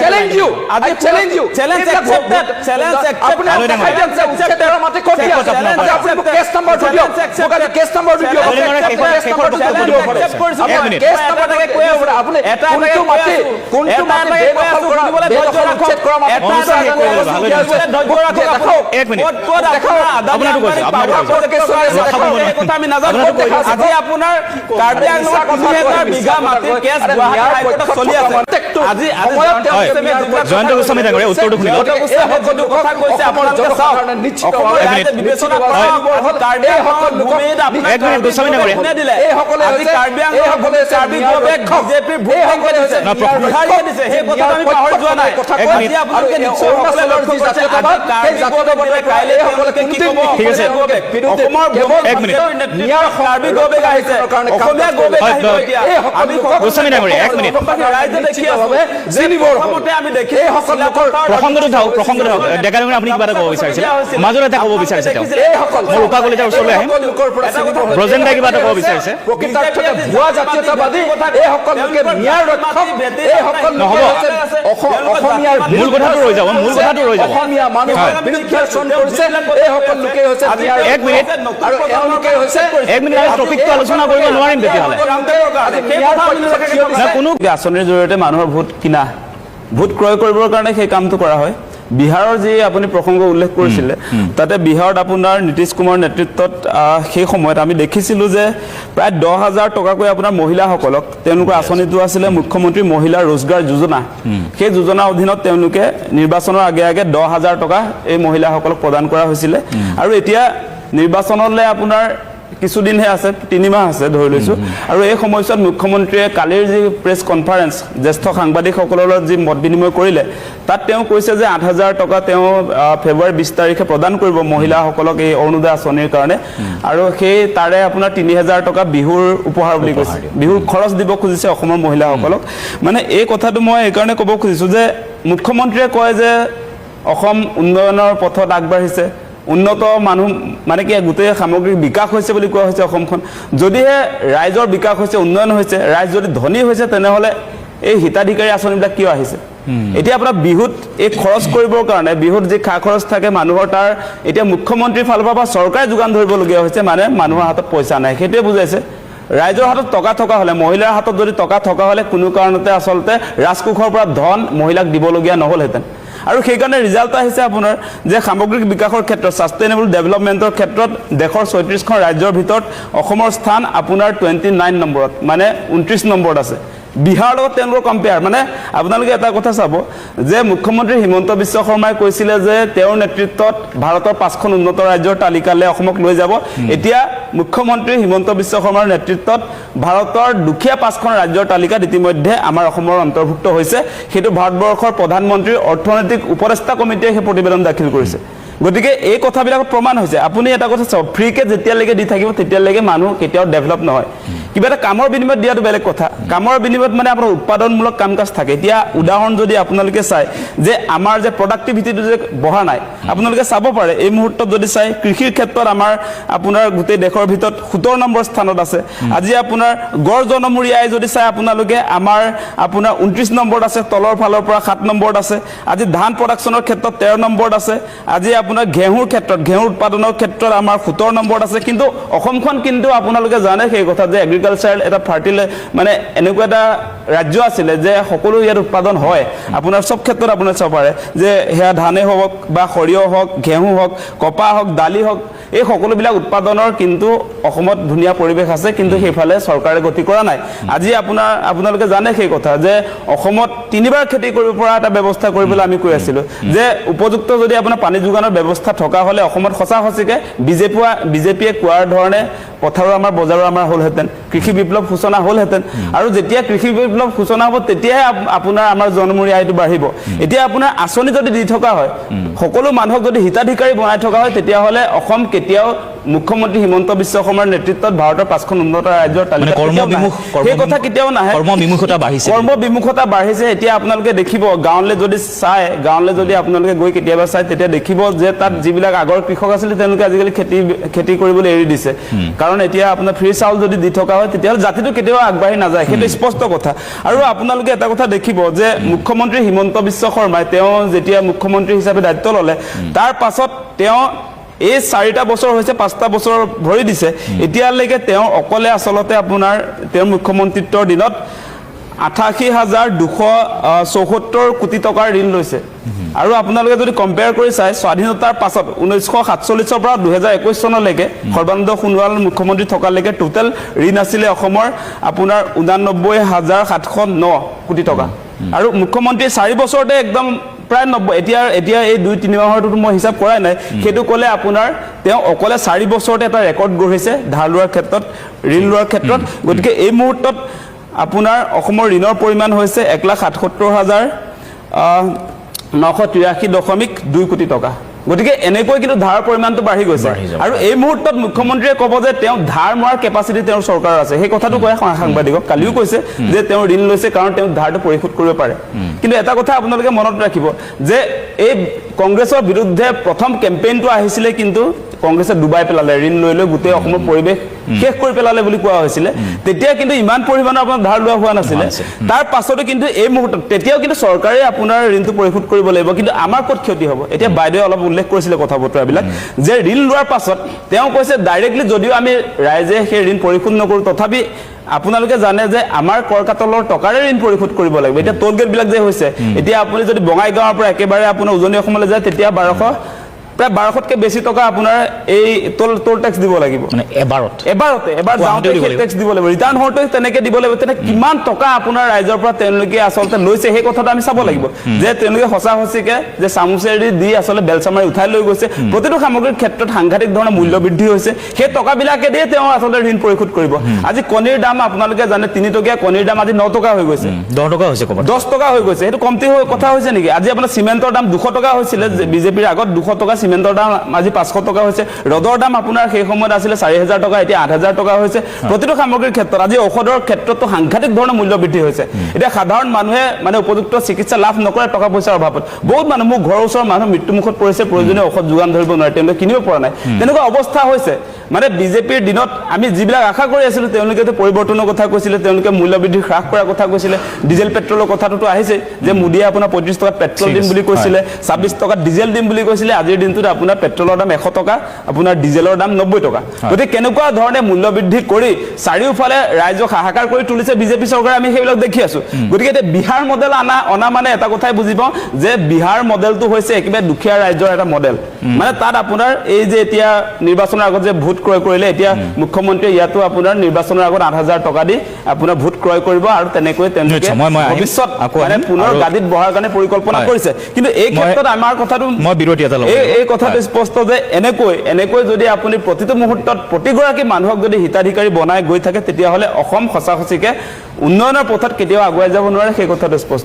challenge you. I challenge you. Challenge accepted. Challenge accepted. Accepted. Mate koti ase. Apni case number video. Muka case number video. Case number video. Case number take koi apni. Apni kuntu mate bedakal kora. Bedakal check kora mate. এক minute আপোনাক কৈছে কথা আমি নাজানো আজি আপোনাৰ কাৰ্বি আংলঙৰ কথা বিঘা মাটিৰ কেছ গুৱাহাটী হাইকোৰ্টত চলি আছে আজি জয়ন্ত গোস্বামী ডাঙৰীয়া উত্তৰটো শুনিব এই সকলো কথা কৈছে আপোনালোকে চাওক অসমৰ ৰাইজে বিবেচনা কৰা কাৰ্বি আংলঙৰ ভূমিত এক মিনিট গোস্বামী ডাঙৰীয়া এই সকলে আজি কাৰ্বি আংলঙৰ কাৰ্বি গবেক বিজেপিৰ ভোট সংখ্যা দিছে বিহাৰীয়ে দিছে সেই কথা আমি পাহৰি যোৱা নাই আজি আপোনালোকে নিশ্চয় সকলে লক্ষ্য কৰিছে কাৰ্বি গবেক কাইলে সকলোকে কি ক'ব ঠিক আছে অসমৰ এক মিনিট নিয়াৰ কাৰ্বি গবেক আহিছে অসমীয়া গবেক আহিব এতিয়া আমি গোস্বামী ডাঙৰীয়া এক মিনিট ৰাইজে দেখি আছে জিনিবৰ সমতে আমি দেখি এই সকল প্ৰসংগটো থাকক ডেকা ডাঙৰীয়া আপুনি কিবা এটা ক'ব বিচাৰিছে মাজত এটা ক'ব বিচাৰিছে তেওঁ এই সকল মোৰ উপা কলিতাৰ ওচৰলৈ আহিম ব্ৰজেন দাই কিবা এটা ক'ব বিচাৰিছে প্ৰকৃতাৰ্থতে ভুৱা জাতীয়তাবাদী এই সকল লোকে ন্যায় ৰক্ষক এই সকল লোকে অসমীয়াৰ মূল কথাটো ৰৈ যাব অসমীয়া মানুহৰ বিৰুদ্ধে চন কৰিছে এই সকল লোকে হৈছে এক মিনিট আৰু এওঁলোকে হৈছে এক মিনিট আমি টপিকটো আলোচনা কৰিব নোৱাৰিম তেতিয়াহ'লে কোনো আঁচনিৰ জৰিয়তে মানুহৰ ভোট কিনা ভোট ক্ৰয় কৰিবৰ কাৰণে সেই কামটো কৰা হয় বিহাৰৰ যি আপুনি প্ৰসংগ উল্লেখ কৰিছিলে তাতে বিহাৰত আপোনাৰ নীতিশ কুমাৰ নেতৃত্বত সেই সময়ত আমি দেখিছিলোঁ যে প্ৰায় 10,000 টকাকৈ আপোনাৰ মহিলাসকলক তেওঁলোকৰ আঁচনিটো আছিলে মুখ্যমন্ত্ৰী মহিলা ৰোজগাৰ যোজনা সেই যোজনাৰ অধীনত তেওঁলোকে নিৰ্বাচনৰ আগে আগে 10,000 টকা এই মহিলাসকলক প্ৰদান কৰা হৈছিলে আৰু এতিয়া নিৰ্বাচনলৈ আপোনাৰ কিছুদিনহে আছে 3 মাহ আছে ধৰি লৈছো আৰু এই সময়ছোৱাত মুখ্যমন্ত্ৰীয়ে কালিৰ যি প্ৰেছ কনফাৰেন্স জ্যেষ্ঠ সাংবাদিকসকলৰ যি মত বিনিময় কৰিলে তাত তেওঁ কৈছে যে 8,000 টকা তেওঁ ফেব্ৰুৱাৰী 20 তাৰিখে প্ৰদান কৰিব মহিলাসকলক এই অৰুণোদয় আঁচনিৰ কাৰণে আৰু সেই তাৰে আপোনাৰ 3,000 টকা বিহুৰ উপহাৰ বুলি কৈছে বিহুৰ খৰচ দিব খুজিছে অসমৰ মহিলাসকলক মানে এই কথাটো মই এই কাৰণে ক'ব খুজিছো যে মুখ্যমন্ত্ৰীয়ে কয় যে অসম উন্নয়নৰ পথত আগবাঢ়িছে উন্নত মানুহ মানে কি গোটেই সামগ্ৰিক বিকাশ হৈছে বুলি কোৱা হৈছে অসমখন যদিহে ৰাইজৰ বিকাশ হৈছে উন্নয়ন হৈছে ৰাইজ যদি ধনী হৈছে তেনেহলে এই হিতাধিকাৰী আঁচনিবিলাক কিয় আহিছে এতিয়া আপোনাৰ বিহুত এই খৰচ কৰিবৰ কাৰণে বিহুত যে খা খৰচ থাকে মানুহৰ তাৰ এতিয়া মুখ্যমন্ত্ৰীৰ ফালৰ পৰা চৰকাৰে যোগান ধৰিবলগীয়া হৈছে মানে মানুহৰ হাতত পইচা নাই সেইটোৱে বুজাইছে ৰাইজৰ হাতত টকা থকা হলে মহিলাৰ হাতত যদি টকা থকা হলে কোনো কাৰণতে আচলতে ৰাজকোষৰ পৰা ধন মহিলাক দিবলগীয়া নহলহেঁতেন আৰু সেই কাৰণে ৰিজাল্ট আহিছে আপোনাৰ যে সামগ্ৰিক বিকাশৰ ক্ষেত্ৰত সাস্টেইনেবল ডেভেলপমেন্টৰ ক্ষেত্ৰত দেশৰ 36খন ৰাজ্যৰ ভিতৰত অসমৰ স্থান আপোনাৰ 29 নম্বৰত মানে 29 নম্বৰত আছে বিহাৰৰ লগত তেওঁলোকৰ কম্পেয়াৰ মানে আপোনালোকে এটা কথা চাব যে মুখ্যমন্ত্ৰী হিমন্ত বিশ্ব শৰ্মাই কৈছিলে যে তেওঁৰ নেতৃত্বত ভাৰতৰ 5খন উন্নত ৰাজ্যৰ তালিকালৈ অসমক লৈ যাব এতিয়া মুখ্যমন্ত্ৰী হিমন্ত বিশ্ব শৰ্মাৰ নেতৃত্বত ভাৰতৰ দুখীয়া 5খন ৰাজ্যৰ তালিকাত ইতিমধ্যে আমাৰ অসমৰ অন্তৰ্ভুক্ত হৈছে সেইটো ভাৰতবৰ্ষৰ প্ৰধানমন্ত্ৰীৰ অৰ্থনৈতিক উপদেষ্টা কমিটিয়ে সেই প্ৰতিবেদন দাখিল কৰিছে গতিকে এই কথাবিলাক প্ৰমাণ হৈছে আপুনি এটা কথা চাওক ফ্ৰীকে যেতিয়ালৈকে দি থাকিব তেতিয়ালৈকে মানুহ কেতিয়াও ডেভেলপ নহয় কিবা এটা কামৰ বিনিময়ত দিয়াটো বেলেগ কথা কামৰ বিনিময়ত মানে আপোনাৰ উৎপাদনমূলক কাম কাজ থাকে এতিয়া উদাহৰণ যদি আপোনালোকে চাই যে আমাৰ যে প্ৰডাক্টিভিটিটো যে বঢ়া নাই আপোনালোকে চাব পাৰে এই মুহূৰ্তত যদি চাই কৃষিৰ ক্ষেত্ৰত আমাৰ আপোনাৰ গোটেই দেশৰ ভিতৰত 17 নম্বৰ স্থানত আছে আজি আপোনাৰ গড় জনমূৰি আই যদি চাই আপোনালোকে আমাৰ আপোনাৰ 29 নম্বৰত আছে তলৰ ফালৰ পৰা 7 নম্বৰত আছে আজি ধান প্ৰডাকচনৰ ক্ষেত্ৰত 13 নম্বৰত আছে আজি আপোনাৰ ঘেঁহুৰ ক্ষেত্ৰত ঘেঁহু উৎপাদনৰ ক্ষেত্ৰত আমাৰ 17 নম্বৰত আছে কিন্তু অসমখন কিন্তু আপোনালোকে জানে সেই কথা যে এগ্ৰিকালচাৰ এটা ফাৰ্টিলাইজাৰ মানে এনেকুৱা এটা ৰাজ্য আছিলে যে সকলো ইয়াত উৎপাদন হয় আপোনাৰ সব ক্ষেত্ৰত আপোনাৰ চাব পাৰে যে হেয়া ধানে হওক বা সৰিয়হ হওক ঘেঁহু হওক কপা হওক দালি হওক এই সকলোবিলাক উৎপাদনৰ কিন্তু অসমত ধুনীয়া পৰিৱেশ আছে কিন্তু সেইফালে চৰকাৰে গতি কৰা নাই আজি আপোনালোকে জানে সেই কথা যে অসমত 3বাৰ খেতি কৰিব পৰা এটা ব্যৱস্থা কৰিবলৈ আমি কৈ আছিলো যে উপযুক্ত যদি আপোনাৰ পানী যোগানৰ ব্যৱস্থা থকা হলে অসমত সঁচা সঁচিকে বিজেপিয়ে কোৱাৰ ধৰণে পথাৰৰ আমাৰ বজাৰৰ আমাৰ হলহেঁতেন কৃষি বিপ্লৱ সূচনা হলহেঁতেন আৰু যেতিয়া কৃষি বিপ্লৱ সূচনা হ'ব তেতিয়াহে আপোনাৰ আমাৰ জনমূৰি আয়টো বাঢ়িব এতিয়া আপোনাৰ আঁচনি যদি দি থকা হয় সকলো মানুহক যদি হিতাধিকাৰী বনাই থকা হয় তেতিয়াহ'লে অসম কেতিয়াও মুখ্যমন্ত্ৰী হিমন্ত বিশ্ব শৰ্মাৰ নেতৃত্বত ভাৰতৰ 5খন উন্নত ৰাজ্যৰ তালিকা সেই কথা কেতিয়াও নাহে কৰ্মবিমুখতা বাঢ়িছে এতিয়া আপোনালোকে দেখিব গাঁৱলৈ যদি আপোনালোকে গৈ কেতিয়াবা চাই তেতিয়া দেখিব যে তাত যিবিলাক আগৰ কৃষক আছিল তেওঁলোকে আজিকালি খেতি কৰিবলৈ এৰি দিছে কাৰণ এতিয়া আপোনাৰ ফ্ৰী চাউল যদি দি থকা হয় তেতিয়াহ'লে জাতিটো কেতিয়াও আগবাঢ়ি নাযায় সেইটো স্পষ্ট কথা আৰু আপোনালোকে এটা কথা দেখিব যে মুখ্যমন্ত্ৰী হিমন্ত বিশ্ব শৰ্মাই তেওঁ যেতিয়া মুখ্যমন্ত্ৰী হিচাপে দায়িত্ব ল'লে তাৰ পাছত তেওঁ এই 4টা বছৰ হৈছে 5টা বছৰ ভৰি দিছে এতিয়ালৈকে তেওঁ অকলে আচলতে আপোনাৰ তেওঁৰ মুখ্যমন্ত্ৰীত্বৰ দিনত 88,274 কোটি টকাৰ ঋণ লৈছে আৰু আপোনালোকে যদি কম্পেয়াৰ কৰি চাই স্বাধীনতাৰ পাছত 1947 পৰা 2021 চনলৈকে সৰ্বানন্দ সোণোৱাল মুখ্যমন্ত্ৰী থকালৈকে টোটেল ঋণ আছিলে অসমৰ আপোনাৰ 89,709 কোটি টকা আৰু মুখ্যমন্ত্ৰী 4 বছৰতে একদম প্ৰায় 90 এতিয়া এই 2-3 মাহৰটো মই হিচাপ কৰাই নাই সেইটো ক'লে আপোনাৰ তেওঁ অকলে 4 বছৰতে এটা ৰেকৰ্ড গঢ়িছে ধাৰ লোৱাৰ ক্ষেত্ৰত ঋণ লোৱাৰ ক্ষেত্ৰত গতিকে এই মুহূৰ্তত আপোনাৰ অসমৰ ঋণৰ পৰিমাণ হৈছে 1,77,983.2 কোটি টকা গতিকে এনেকৈ কিন্তু ধাৰৰ পৰিমাণটো বাঢ়ি গৈছে আৰু এই মুহূৰ্তত মুখ্যমন্ত্ৰীয়ে ক'ব যে তেওঁ ধাৰ মৰাৰ কেপাচিটি তেওঁৰ চৰকাৰৰ আছে সেই কথাটো কয় সাংবাদিকক কালিও কৈছে যে তেওঁ ঋণ লৈছে কাৰণ তেওঁ ধাৰটো পৰিশোধ কৰিব পাৰে কিন্তু এটা কথা আপোনালোকে মনত ৰাখিব যে এই কংগ্ৰেছৰ বিৰুদ্ধে প্ৰথম কেম্পেইনটো আহিছিলে কিন্তু কংগ্ৰেছে ডুবাই পেলালে ঋণ লৈ গোটেই অসমৰ পৰিৱেশ শেষ কৰি পেলালে বুলি কোৱা হৈছিলে তেতিয়া কিন্তু ইমান পৰিমাণৰ আপোনাৰ ধাৰ লোৱা হোৱা নাছিলে তাৰ পাছতো কিন্তু এই মুহূৰ্তত তেতিয়াও কিন্তু চৰকাৰে আপোনাৰ ঋণটো পৰিশোধ কৰিব লাগিব কিন্তু আমাৰ ক'ত ক্ষতি হ'ব এতিয়া বাইদেৱে অলপ উল্লেখ কৰিছিলে কথা বতৰাবিলাক যে ঋণ লোৱাৰ পাছত তেওঁ কৈছে ডাইৰেক্টলি যদিও আমি ৰাইজে সেই ঋণ পৰিশোধ নকৰোঁ তথাপি আপোনালোকে জানে যে আমাৰ কৰকাতলৰ টকাৰে ঋণ পৰিশোধ কৰিব লাগিব এতিয়া টোল গেট বিলাক যে হৈছে এতিয়া আপুনি যদি বঙাইগাঁৱৰ পৰা একেবাৰে আপোনাৰ উজনি অসমলৈ যায় তেতিয়া 1200 প্ৰায় 1200তকৈ বেছি টকা আপোনাৰ এই টোল টেক্স দিব লাগিব মানে এবাৰ যাওঁতে টেক্স দিব লাগিব ৰিটাৰ্ণ হওঁতে তেনেকে দিব লাগিব তেনে কিমান টকা আপোনাৰ ৰাইজৰ পৰা তেওঁলোকে আচলতে লৈছে সেই কথাটো আমি চাব লাগিব যে তেওঁলোকে সঁচা সঁচিকে যে চামুচেৰি দি আচলতে বেলচামাৰি উঠাই লৈ গৈছে প্ৰতিটো সামগ্ৰীৰ ক্ষেত্ৰত সাংঘাতিক ধৰণৰ মূল্য বৃদ্ধি হৈছে সেই টকাবিলাকে দিয়ে তেওঁ আচলতে ঋণ পৰিশোধ কৰিব আজি কণীৰ দাম আপোনালোকে জানে 3 টকীয়া কণীৰ দাম আজি 9 টকা হৈ গৈছে 10 টকা হৈছে 10 টকা হৈ গৈছে সেইটো কমতি কথা হৈছে নেকি আজি আপোনাৰ চিমেণ্টৰ দাম 200 টকা হৈছিলে বিজেপিৰ আগত 200 টকা চিমেণ্টৰ দাম আজি 500 টকা হৈছে ৰদৰ দাম আপোনাৰ সেই সময়ত আছিলে 4000 টকা এতিয়া 8000 টকা হৈছে প্ৰতিটো সামগ্ৰীৰ ক্ষেত্ৰত আজি ঔষধৰ ক্ষেত্ৰতো সাংঘাতিক ধৰণৰ মূল্য বৃদ্ধি হৈছে এতিয়া সাধাৰণ মানুহে মানে উপযুক্ত চিকিৎসা লাভ নকৰে টকা পইচাৰ অভাৱত বহুত মানুহ মোৰ ঘৰৰ ওচৰৰ মানুহ মৃত্যুমুখত পৰিছে প্ৰয়োজনীয় ঔষধ যোগান ধৰিব নোৱাৰে তেওঁলোকে কিনিব পৰা নাই তেনেকুৱা অৱস্থা হৈছে মানে বিজেপিৰ দিনত আমি যিবিলাক আশা কৰি আছিলোঁ তেওঁলোকেতো পৰিৱৰ্তনৰ কথা কৈছিলে তেওঁলোকে মূল্য বৃদ্ধি হ্ৰাস কৰাৰ কথা কৈছিলে ডিজেল পেট্ৰলৰ কথাটোতো আহিছে যে মোদীয়ে আপোনাৰ 35 টকাত পেট্ৰল দিম বুলি কৈছিলে 26 টকাত ডিজেল দিম বুলি কৈছিলে আজিৰ দিনটোত আপোনাৰ পেট্ৰলৰ দাম 100 টকা আপোনাৰ ডিজেলৰ দাম 90 টকা গতিকে কেনেকুৱা ধৰণে মূল্য বৃদ্ধি কৰি চাৰিওফালে ৰাইজক হাহাকাৰ কৰি তুলিছে বিজেপি চৰকাৰে আমি সেইবিলাক দেখি আছো গতিকে এতিয়া বিহাৰ মডেল অনা মানে এটা কথাই বুজি পাওঁ যে বিহাৰ মডেলটো হৈছে একেবাৰে দুখীয়া ৰাজ্যৰ এটা মডেল মানে তাত আপোনাৰ এই যে এতিয়া নিৰ্বাচনৰ আগত যে ভোট ক্ৰয় কৰিলে এতিয়া মুখ্যমন্ত্ৰীয়ে ইয়াতো আপোনাৰ নিৰ্বাচনৰ আগত 8000 টকা দি আপোনাৰ ভোট ক্ৰয় কৰিব আৰু তেনেকৈ তেওঁলোকে ভৱিষ্যত মানে পুনৰ গাদীত বহাৰ কাৰণে পৰিকল্পনা কৰিছে কিন্তু এই ক্ষেত্ৰত আমাৰ কথাটো মই বিৰতি এটা এই কথাটো স্পষ্ট যে এনেকৈ যদি আপুনি প্ৰতিটো মুহূৰ্তত প্ৰতিগৰাকী মানুহক যদি হিতাধিকাৰী বনাই গৈ থাকে তেতিয়াহ'লে অসম সঁচা সঁচিকে উন্নয়নৰ পথত কেতিয়াও আগুৱাই যাব নোৱাৰে সেই কথাটো স্পষ্ট